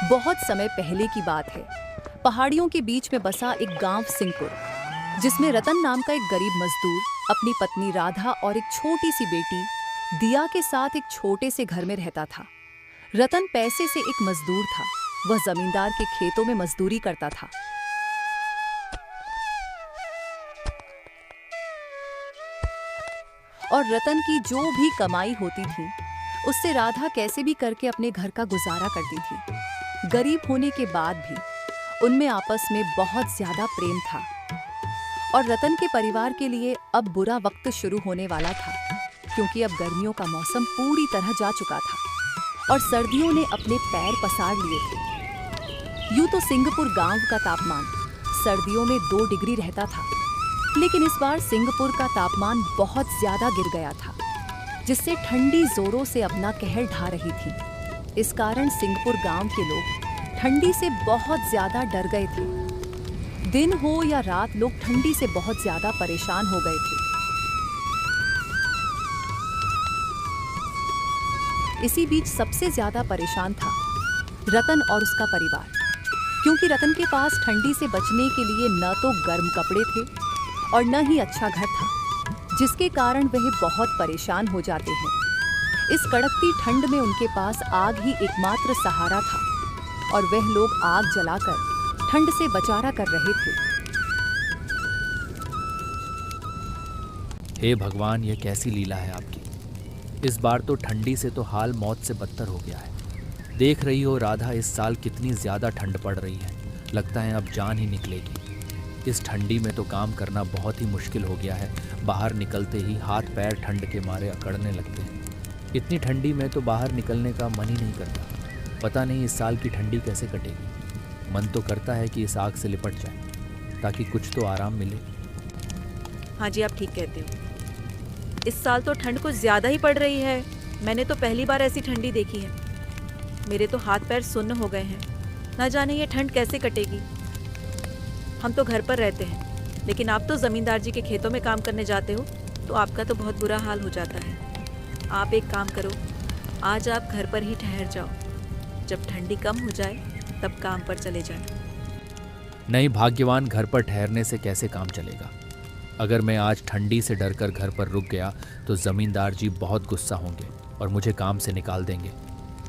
बहुत समय पहले की बात है। पहाड़ियों के बीच में बसा एक गांव सिंहपुर, जिसमें रतन नाम का एक गरीब मजदूर अपनी पत्नी राधा और एक छोटी सी बेटी दिया के साथ एक छोटे से घर में रहता था। रतन पैसे से एक मजदूर था। वह जमींदार के खेतों में मजदूरी करता था। और रतन की जो भी कमाई होती थी उससे राधा कैसे भी करके अपने घर का गुजारा करती थी। गरीब होने के बाद भी उनमें आपस में बहुत ज्यादा प्रेम था। और रतन के परिवार के लिए अब बुरा वक्त शुरू होने वाला था, क्योंकि अब गर्मियों का मौसम पूरी तरह जा चुका था और सर्दियों ने अपने पैर पसार लिए थे। यूं तो सिंहपुर गांव का तापमान सर्दियों में 2 डिग्री रहता था, लेकिन इस बार सिंहपुर का तापमान बहुत ज्यादा गिर गया था, जिससे ठंडी जोरों से अपना कहर ढा रही थी। इस कारण सिंहपुर गांव के लोग ठंडी से बहुत ज्यादा डर गए थे। दिन हो या रात, लोग ठंडी से बहुत ज्यादा परेशान हो गए थे। इसी बीच सबसे ज्यादा परेशान था रतन और उसका परिवार, क्योंकि रतन के पास ठंडी से बचने के लिए न तो गर्म कपड़े थे और न ही अच्छा घर था, जिसके कारण वह बहुत परेशान हो जाते हैं। इस कड़कती ठंड में उनके पास आग ही एकमात्र सहारा था और वह लोग आग जलाकर ठंड से बचारा कर रहे थे। हे भगवान, यह कैसी लीला है आपकी। इस बार तो ठंडी से तो हाल मौत से बदतर हो गया है। देख रही हो राधा, इस साल कितनी ज़्यादा ठंड पड़ रही है। लगता है अब जान ही निकलेगी। इस ठंडी में तो काम करना बहुत ही मुश्किल हो गया है। बाहर निकलते ही हाथ पैर ठंड के मारे अकड़ने लगते हैं। इतनी ठंडी में तो बाहर निकलने का मन ही नहीं करता। पता नहीं इस साल की ठंडी कैसे कटेगी। मन तो करता है कि इस आग से लिपट जाए, ताकि कुछ तो आराम मिले। हाँ जी, आप ठीक कहते हो। इस साल तो ठंड कुछ ज़्यादा ही पड़ रही है। मैंने तो पहली बार ऐसी ठंडी देखी है। मेरे तो हाथ पैर सुन्न हो गए हैं। ना जाने ये ठंड कैसे कटेगी। हम तो घर पर रहते हैं, लेकिन आप तो ज़मींदार जी के खेतों में काम करने जाते हो, तो आपका तो बहुत बुरा हाल हो जाता है। आप एक काम करो, आज आप घर पर ही ठहर जाओ। जब ठंडी कम हो जाए तब काम पर चले जाएं। नहीं भाग्यवान, घर पर ठहरने से कैसे काम चलेगा। अगर मैं आज ठंडी से डरकर घर पर रुक गया तो ज़मींदार जी बहुत गुस्सा होंगे और मुझे काम से निकाल देंगे।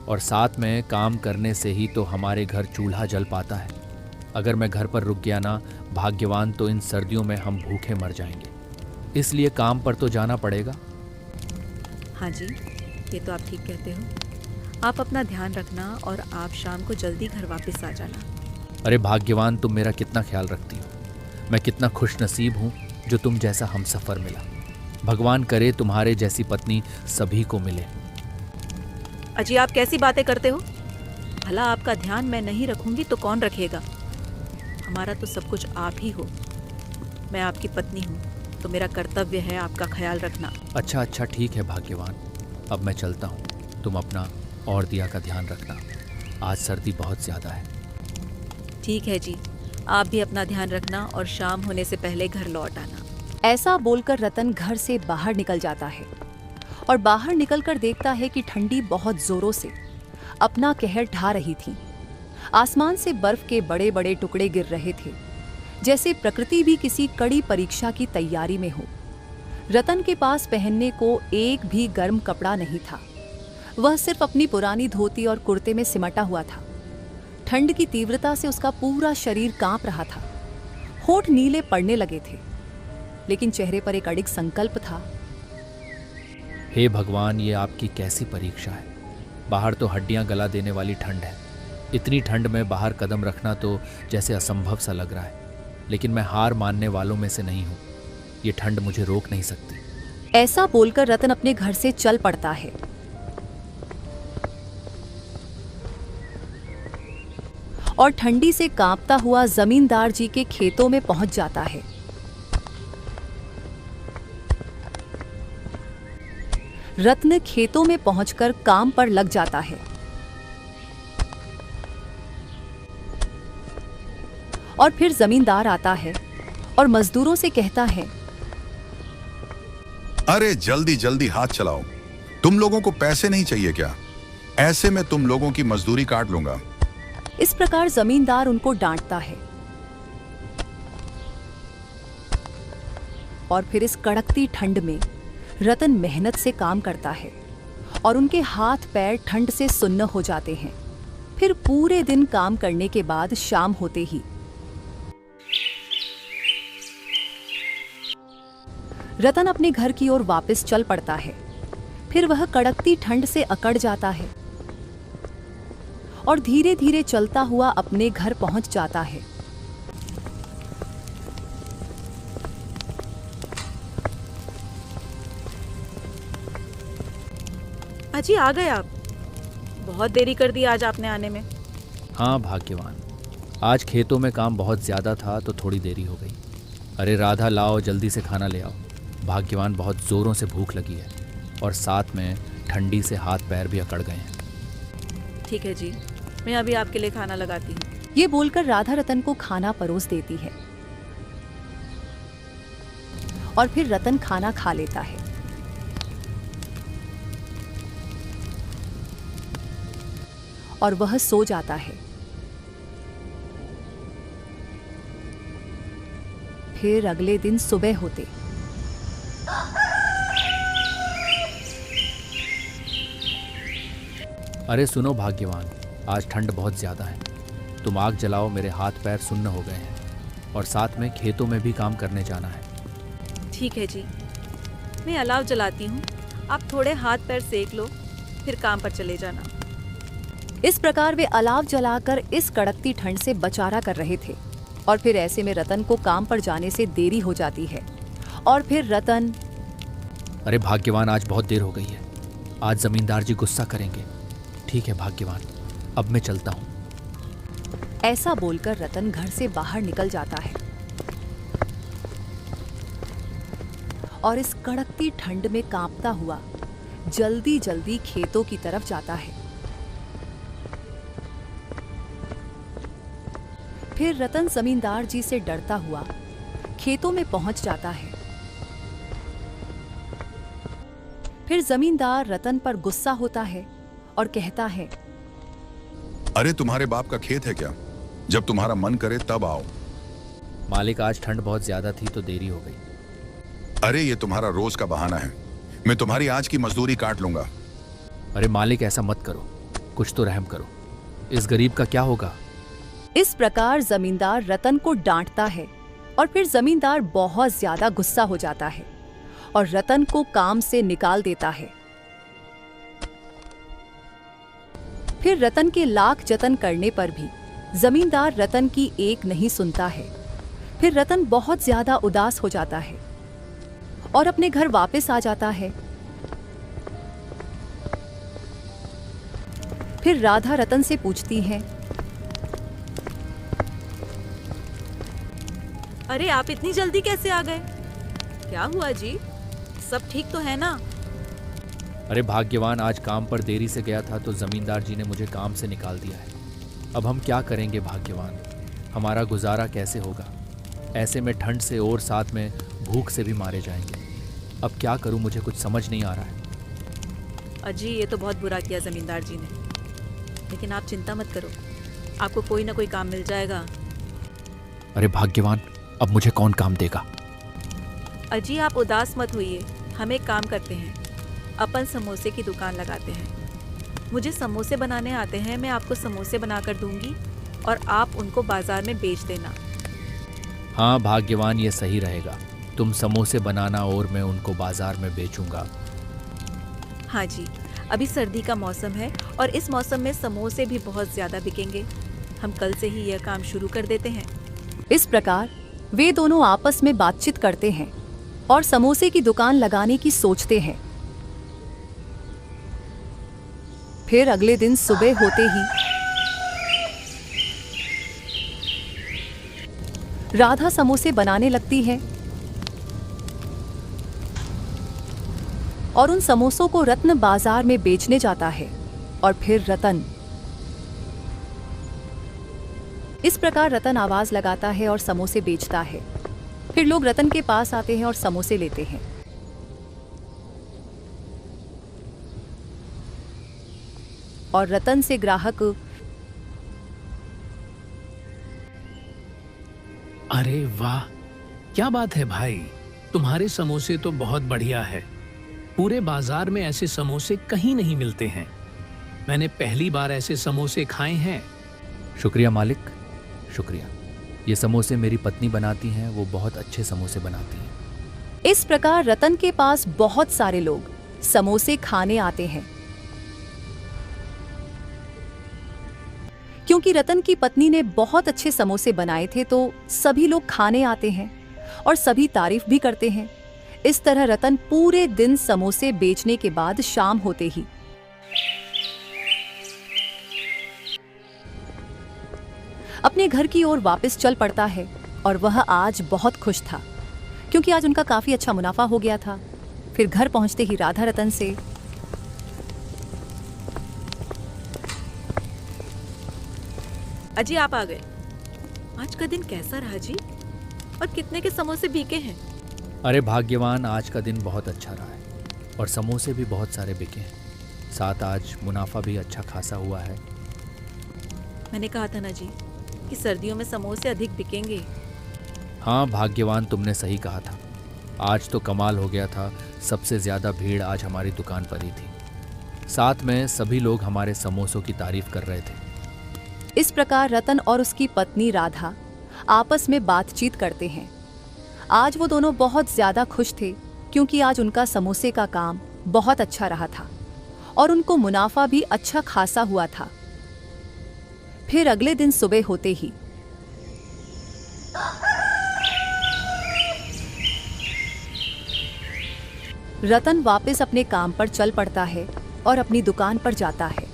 और साथ में काम करने से ही तो हमारे घर चूल्हा जल पाता है। अगर मैं घर पर रुक गया ना भाग्यवान, तो इन सर्दियों में हम भूखे मर जाएंगे। इसलिए काम पर तो जाना पड़ेगा। हाँ जी, ये तो आप ठीक कहते हो। आप अपना ध्यान रखना और आप शाम को जल्दी घर वापस आ जाना। अरे भाग्यवान, तुम मेरा कितना ख्याल रखती हो। मैं कितना खुश नसीब हूँ जो तुम जैसा हमसफ़र मिला। भगवान करे तुम्हारे जैसी पत्नी सभी को मिले। अजी, आप कैसी बातें करते हो। भला आपका ध्यान मैं नहीं रखूंगी तो कौन रखेगा। हमारा तो सब कुछ आप ही हो। मैं आपकी पत्नी हूँ, तो मेरा कर्तव्य है आपका ख्याल रखना। अच्छा अच्छा, ठीक है भाग्यवान, अब मैं चलता हूँ। तुम अपना और दिया का ध्यान रखना। आज सर्दी बहुत ज़्यादा है। ठीक है जी, आप भी अपना ध्यान रखना और शाम होने से पहले घर लौट आना। ऐसा बोलकर रतन घर से बाहर निकल जाता है और बाहर निकलकर देखता है कि ठंडी बहुत जोरों से अपना कहर ढा रही थी। आसमान से बर्फ के बड़े बड़े टुकड़े गिर रहे थे, जैसे प्रकृति भी किसी कड़ी परीक्षा की तैयारी में हो। रतन के पास पहनने को एक भी गर्म कपड़ा नहीं था। वह सिर्फ अपनी पुरानी धोती और कुर्ते में सिमटा हुआ था। ठंड की तीव्रता से उसका पूरा शरीर कांप रहा था। होंठ नीले पड़ने लगे थे, लेकिन चेहरे पर एक अडिग संकल्प था। हे भगवान, ये आपकी कैसी परीक्षा है। बाहर तो हड्डियां गला देने वाली ठंड है। इतनी ठंड में बाहर कदम रखना तो जैसे असंभव सा लग रहा है, लेकिन मैं हार मानने वालों में से नहीं हूँ। ये ठंड मुझे रोक नहीं सकती। ऐसा बोलकर रतन अपने घर से चल पड़ता है और ठंडी से कांपता हुआ जमींदार जी के खेतों में पहुंच जाता है। रत्न खेतों में पहुंचकर काम पर लग जाता है और फिर जमींदार आता है और मजदूरों से कहता है, अरे जल्दी जल्दी हाथ चलाओ। तुम लोगों को पैसे नहीं चाहिए क्या? ऐसे में तुम लोगों की मजदूरी काट लूंगा। इस प्रकार जमींदार उनको डांटता है और फिर इस कड़कती ठंड में रतन मेहनत से काम करता है और उनके हाथ पैर ठंड से सुन्न हो जाते हैं। फिर पूरे दिन काम करने के बाद शाम होते ही रतन अपने घर की ओर वापस चल पड़ता है। फिर वह कड़कती ठंड से अकड़ जाता है और धीरे धीरे चलता हुआ अपने घर पहुंच जाता है। अजी आ गए आप? बहुत देरी कर दी आज आपने आने में। हाँ भाग्यवान, आज खेतों में काम बहुत ज़्यादा था तो थोड़ी देरी हो गई। अरे राधा, लाओ जल्दी से खाना ले आओ। भाग्यवान, बहुत ज़ोरों से भूख लगी है और साथ में ठंडी से हाथ पैर भी अकड़ गए हैं। ठीक है जी, मैं अभी आपके लिए खाना लगाती हूँ। ये बोलकर राधा रतन को खाना परोस देती है और फिर रतन खाना खा लेता है। और वह सो जाता है। फिर अगले दिन सुबह होते अरे सुनो भाग्यवान, आज ठंड बहुत ज़्यादा है। तुम आग जलाओ, मेरे हाथ पैर सुन्न हो गए हैं और साथ में खेतों में भी काम करने जाना है। ठीक है जी, मैं अलाव जलाती हूँ, आप थोड़े हाथ पैर सेक लो, फिर काम पर चले जाना। इस प्रकार वे अलाव जलाकर इस कड़कती ठंड से बचारा कर रहे थे और फिर ऐसे में रतन को काम पर जाने से देरी हो जाती है। और फिर रतन, अरे भाग्यवान, आज बहुत देर हो गई है, आज जमींदार जी गुस्सा करेंगे। ठीक है भाग्यवान, अब मैं चलता हूँ। ऐसा बोलकर रतन घर से बाहर निकल जाता है और इस कड़कती ठंड में कांपता हुआ जल्दी जल्दी खेतों की तरफ जाता है। फिर रतन जमींदार जी से डरता हुआ खेतों में पहुंच जाता है। फिर जमींदार रतन पर गुस्सा होता है और कहता है, अरे तुम्हारे बाप का खेत है क्या? जब तुम्हारा मन करे तब आओ। मालिक, आज ठंड बहुत ज़्यादा थी तो देरी हो गई। अरे ये तुम्हारा रोज का बहाना है, मैं तुम्हारी आज की मजदूरी काट लूंगा। अरे मालिक, ऐसा मत करो, कुछ तो रहम करो, इस गरीब का क्या होगा। इस प्रकार जमींदार रतन को डांटता है और फिर जमींदार बहुत ज्यादा गुस्सा हो जाता है और रतन को काम से निकाल देता है। फिर रतन के लाख जतन करने पर भी जमींदार रतन की एक नहीं सुनता है। फिर रतन बहुत ज्यादा उदास हो जाता है और अपने घर वापस आ जाता है। फिर राधा रतन से पूछती है, अरे आप इतनी जल्दी कैसे आ गए? क्या हुआ जी, सब ठीक तो है ना? अरे भाग्यवान, आज काम पर देरी से गया था तो जमींदार जी ने मुझे काम से निकाल दिया है। अब हम क्या करेंगे भाग्यवान, हमारा गुजारा कैसे होगा? ऐसे में ठंड से और साथ में भूख से भी मारे जाएंगे। अब क्या करूं, मुझे कुछ समझ नहीं आ रहा है। अजी, ये तो बहुत बुरा किया जमींदार जी ने, लेकिन आप चिंता मत करो, आपको कोई ना कोई काम मिल जाएगा। अरे भाग्यवान, अब मुझे कौन काम देगा? अजी, आप उदास मत होइए, हम एक काम करते हैं, अपन समोसे की दुकान लगाते हैं। मुझे समोसे बनाने आते हैं, मैं आपको समोसे बनाकर दूंगी और आप उनको बाजार में बेच देना। हाँ भाग्यवान, ये सही रहेगा। तुम समोसे बनाना और मैं उनको बाजार में बेचूंगा। हाँ जी, अभी सर्दी का मौसम है और इस मौसम में समोसे भी बहुत ज़्यादा बिकेंगे। हम कल से ही यह काम शुरू कर देते हैं। इस प्रकार वे दोनों आपस में बातचीत करते हैं और समोसे की दुकान लगाने की सोचते हैं। फिर अगले दिन सुबह होते ही राधा समोसे बनाने लगती है और उन समोसों को रत्न बाजार में बेचने जाता है। और फिर रतन, इस प्रकार रतन आवाज लगाता है और समोसे बेचता है। फिर लोग रतन के पास आते हैं और समोसे लेते हैं। और रतन से ग्राहक अरे वाह, क्या बात है भाई, तुम्हारे समोसे तो बहुत बढ़िया है। पूरे बाजार में ऐसे समोसे कहीं नहीं मिलते हैं। मैंने पहली बार ऐसे समोसे खाए हैं। शुक्रिया मालिक, शुक्रिया। ये समोसे मेरी पत्नी बनाती हैं, वो बहुत अच्छे समोसे बनाती हैं। इस प्रकार रतन के पास बहुत सारे लोग समोसे खाने आते हैं। क्योंकि रतन की पत्नी ने बहुत अच्छे समोसे बनाए थे तो सभी लोग खाने आते हैं और सभी तारीफ भी करते हैं। इस तरह रतन पूरे दिन समोसे बेचने के बाद शाम होते ही अपने घर की ओर वापस चल पड़ता है और वह आज बहुत खुश था क्योंकि आज उनका काफी अच्छा मुनाफा हो गया था। फिर घर पहुंचते ही राधा रतन से, अजी आप आ गए। आज का दिन कैसा रहा जी? और कितने के समोसे बिके हैं? अरे भाग्यवान, आज का दिन बहुत अच्छा रहा है और समोसे भी बहुत सारे बिके हैं। साथ आज मुनाफा भी अच्छा खासा हुआ है। मैंने कहा था ना जी कि सर्दियों में समोसे अधिक बिकेंगे। हाँ भाग्यवान, तुमने सही कहा था। आज तो कमाल हो गया था। सबसे ज़्यादा भीड़ आज हमारी दुकान पर ही थी। साथ में सभी लोग हमारे समोसों की तारीफ कर रहे थे। इस प्रकार रतन और उसकी पत्नी राधा आपस में बातचीत करते हैं। आज वो दोनों बहुत ज्यादा खुश थे क्योंकि आज उनका समोसे का काम बहुत अच्छा रहा था और उनको मुनाफा भी अच्छा खासा हुआ था। फिर अगले दिन सुबह होते ही रतन वापस अपने काम पर चल पड़ता है और अपनी दुकान पर जाता है।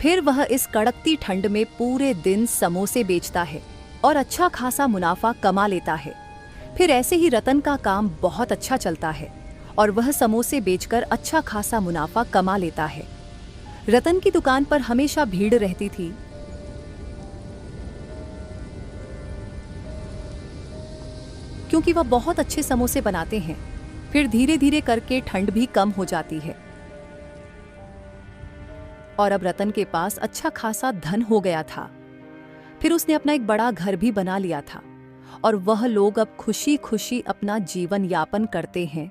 फिर वह इस कड़कती ठंड में पूरे दिन समोसे बेचता है और अच्छा खासा मुनाफा कमा लेता है। फिर ऐसे ही रतन का काम बहुत अच्छा चलता है और वह समोसे बेचकर अच्छा खासा मुनाफा कमा लेता है। रतन की दुकान पर हमेशा भीड़ रहती थी क्योंकि वह बहुत अच्छे समोसे बनाते हैं। फिर धीरे धीरे करके ठंड भी कम हो जाती है और अब रतन के पास अच्छा खासा धन हो गया था। फिर उसने अपना एक बड़ा घर भी बना लिया था और वह लोग अब खुशी खुशी अपना जीवन यापन करते हैं